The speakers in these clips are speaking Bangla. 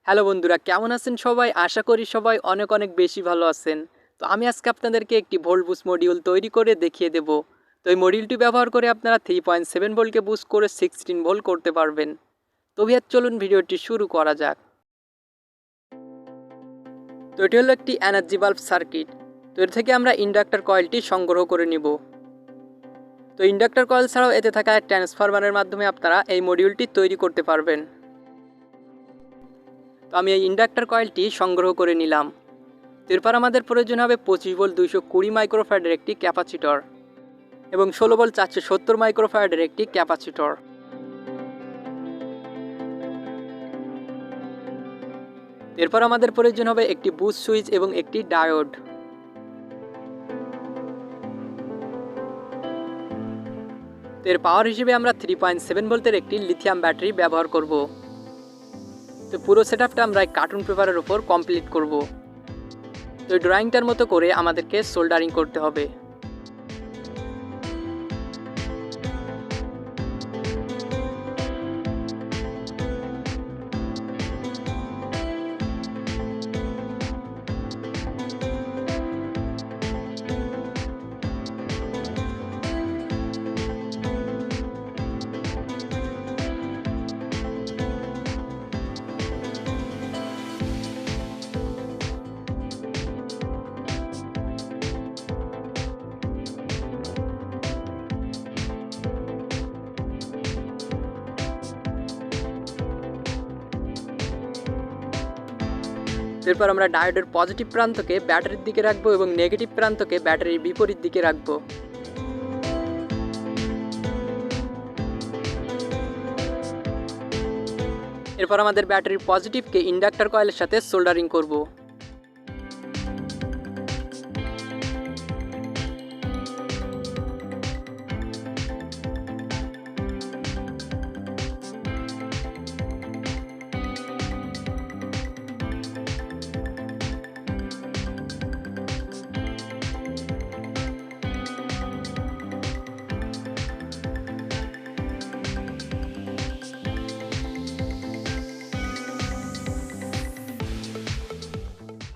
হ্যালো বন্ধুরা, কেমন আছেন সবাই? আশা করি সবাই অনেক অনেক বেশি ভালো আছেন। তো আমি আজকে আপনাদেরকে একটি ভোল্ট বুস্ট মডিউল তৈরি করে দেখিয়ে দেব। তো এই মডিউলটি ব্যবহার করে আপনারা 3.7 ভোল্টকে বুস্ট করে 16 ভোল্ট করতে পারবেন। তো ভিউয়ার চলুন ভিডিওটি শুরু করা যাক। তো এটি হলো একটি এনার্জি বাল্ব সার্কিট। তো এর থেকে আমরা ইন্ডাক্টর কয়েলটি সংগ্রহ করে নিব। তো ইন্ডাক্টর কয়েল ছাড়াও এতে থাকা ট্রান্সফরমারের মাধ্যমে আপনারা এই মডিউলটি তৈরি করতে পারবেন। তো আমি এই ইন্ডাক্টর কয়েলটি সংগ্রহ করে নিলাম। এরপর আমাদের প্রয়োজন হবে 25 ভোল্ট 220 মাইক্রোফ্যারাডের একটি ক্যাপাসিটর এবং 16 ভোল্ট 470 মাইক্রোফ্যারাডের একটি ক্যাপাসিটর। এরপর আমাদের প্রয়োজন হবে একটি বুস্ট সুইচ এবং একটি ডায়োড। এর পাওয়ার হিসেবে আমরা 3.7 ভোল্টের একটি লিথিয়াম ব্যাটারি ব্যবহার করব। তো পুরো সেটআপটা আমরা এই কার্টুন পেপারের উপর কমপ্লিট করব। তো ড্রয়িংটার মতো করে আমাদেরকে সোল্ডারিং করতে হবে। এরপর আমরা ডায়োডের পজিটিভ প্রান্তকে ব্যাটারির দিকে রাখবো এবং নেগেটিভ প্রান্তকে ব্যাটারির বিপরীত দিকে রাখবো। এরপর আমাদের ব্যাটারির পজিটিভকে ইন্ডাক্টর কয়েলের সাথে সোল্ডারিং করব।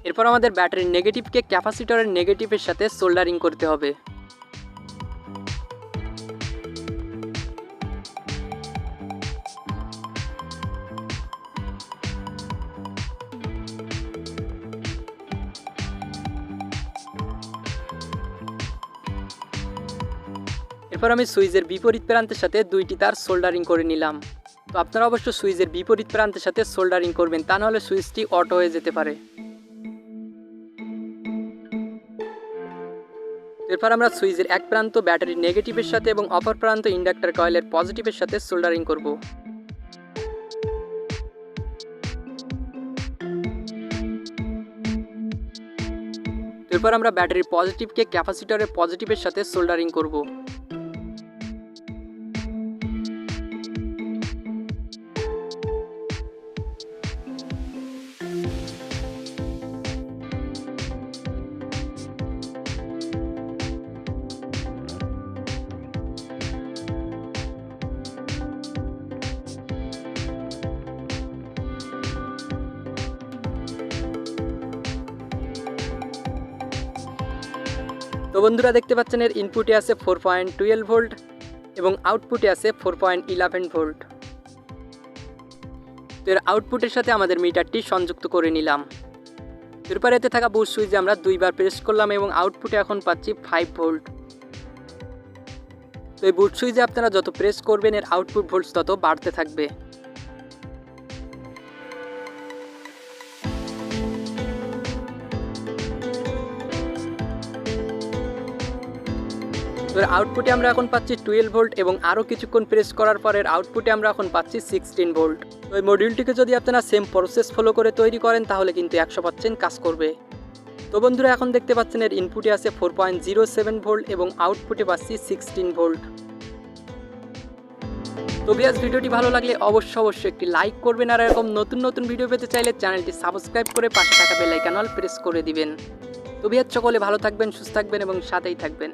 এরপর আমাদের ব্যাটারির নেগেটিভকে ক্যাপাসিটরের নেগেটিভের সাথে সোল্ডারিং করতে হবে। এরপর আমি সুইচের বিপরীত প্রান্তের সাথে দুইটি তার সোল্ডারিং করে নিলাম। তো আপনারা অবশ্য সুইচের বিপরীত প্রান্তের সাথে সোল্ডারিং করবেন, তা নাহলে সুইচটি অটো হয়ে যেতে পারে। এরপর আমরা সুইচের এক প্রান্ত ব্যাটারির নেগেটিভের সাথে এবং অপর প্রান্ত ইন্ডাক্টর কয়েলের পজিটিভের সাথে সোল্ডারিং করব। এরপর আমরা ব্যাটারির পজিটিভকে ক্যাপাসিটরের পজিটিভের সাথে সোল্ডারিং করব। তো বন্ধুরা, দেখতে পাচ্ছেন এর ইনপুটে আছে 4.12 ভোল্ট এবং আউটপুটে আছে 4.11 ভোল্ট। তো এর আউটপুটের সাথে আমাদের মিটারটি সংযুক্ত করে নিলাম। এরপর এতে থাকা বুস্ট সুইচে আমরা দুইবার প্রেস করলাম এবং আউটপুটে এখন পাচ্ছি 5 ভোল্ট। তো এই বুস্ট সুইচে আপনারা যত প্রেস করবেন এর আউটপুট ভোল্টস তত বাড়তে থাকবে। তো এর আউটপুটে আমরা এখন পাচ্ছি 12 ভোল্ট এবং আরও কিছুক্ষণ প্রেস করার পর এর আউটপুটে আমরা এখন পাচ্ছি 16 ভোল্ট। তো এই মডিউলটিকে যদি আপনারা সেম প্রসেস ফলো করে তৈরি করেন তাহলে কিন্তু 100% কাজ করবে। তো বন্ধুরা, এখন দেখতে পাচ্ছেন এর ইনপুটে আছে 4.07 ভোল্ট এবং আউটপুটে পাচ্ছি 16 ভোল্ট। তো ভিউয়ার্স, ভিডিওটি ভালো লাগলে অবশ্যই একটি লাইক করবেন আর এরকম নতুন নতুন ভিডিও পেতে চাইলে চ্যানেলটি সাবস্ক্রাইব করে পাশে থাকা বেল আইকন অল প্রেস করে দিবেন। তো ভিউয়ার্স, সকলে ভালো থাকবেন, সুস্থ থাকবেন এবং সাথেই থাকবেন।